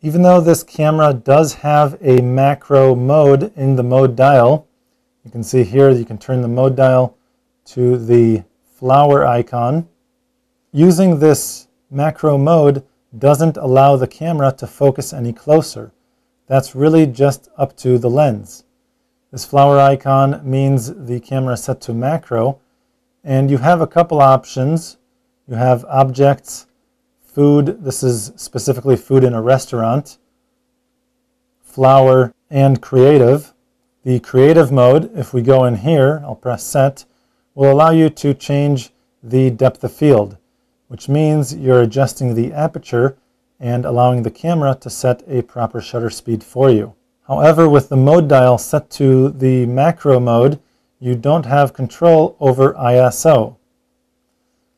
Even though this camera does have a macro mode in the mode dial, you can see here you can turn the mode dial to the flower icon. Using this macro mode doesn't allow the camera to focus any closer. That's really just up to the lens. This flower icon means the camera is set to macro, and you have a couple options. You have objects, food, this is specifically food in a restaurant, flower, and creative. The creative mode, if we go in here, I'll press set, will allow you to change the depth of field, which means you're adjusting the aperture and allowing the camera to set a proper shutter speed for you. However, with the mode dial set to the macro mode, you don't have control over ISO.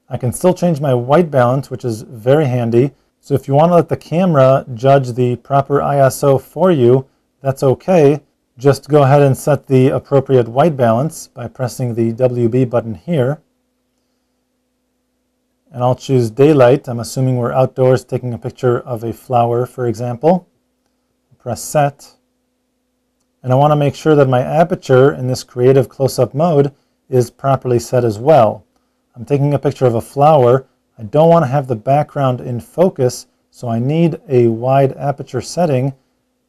I can still change my white balance, which is very handy. So if you want to let the camera judge the proper ISO for you, that's okay. Just go ahead and set the appropriate white balance by pressing the WB button here. And I'll choose daylight. I'm assuming we're outdoors taking a picture of a flower, for example. Press set. And I want to make sure that my aperture in this creative close-up mode is properly set as well. I'm taking a picture of a flower. I don't want to have the background in focus, so I need a wide aperture setting,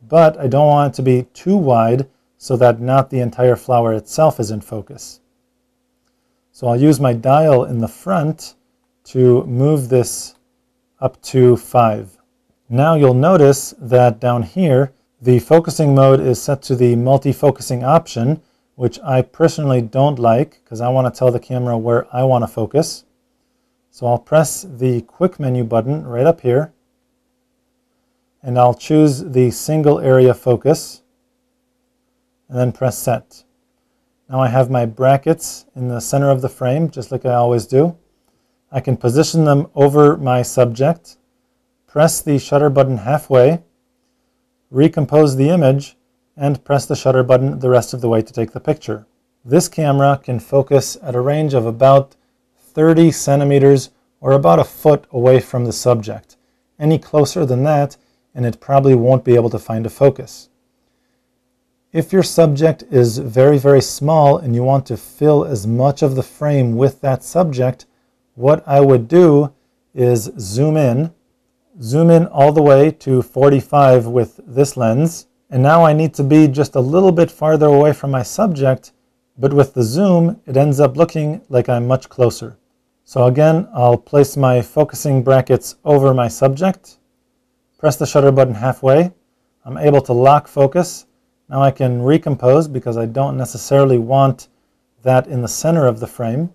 but I don't want it to be too wide so that not the entire flower itself is in focus. So I'll use my dial in the front to move this up to 5. Now you'll notice that down here, the focusing mode is set to the multi-focusing option, which I personally don't like because I want to tell the camera where I want to focus. So I'll press the quick menu button right up here, and I'll choose the single area focus, and then press set. Now I have my brackets in the center of the frame, just like I always do. I can position them over my subject, press the shutter button halfway, recompose the image, and press the shutter button the rest of the way to take the picture. This camera can focus at a range of about 30 centimeters or about a foot away from the subject. Any closer than that, and it probably won't be able to find a focus. If your subject is very, very small and you want to fill as much of the frame with that subject, what I would do is zoom in all the way to 45 with this lens. And now I need to be just a little bit farther away from my subject, but with the zoom, it ends up looking like I'm much closer. So again, I'll place my focusing brackets over my subject, press the shutter button halfway. I'm able to lock focus. Now I can recompose because I don't necessarily want that in the center of the frame.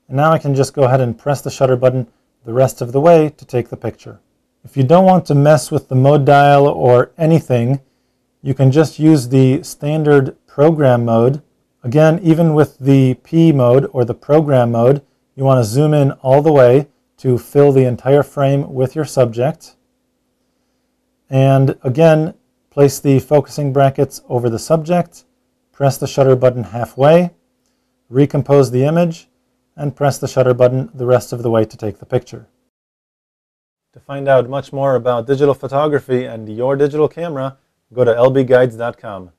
And now I can just go ahead and press the shutter button the rest of the way to take the picture. If you don't want to mess with the mode dial or anything, you can just use the standard program mode. Again, even with the P mode or the program mode, you want to zoom in all the way to fill the entire frame with your subject. And again, place the focusing brackets over the subject, press the shutter button halfway, recompose the image, and press the shutter button the rest of the way to take the picture. To find out much more about digital photography and your digital camera, go to lbguides.com.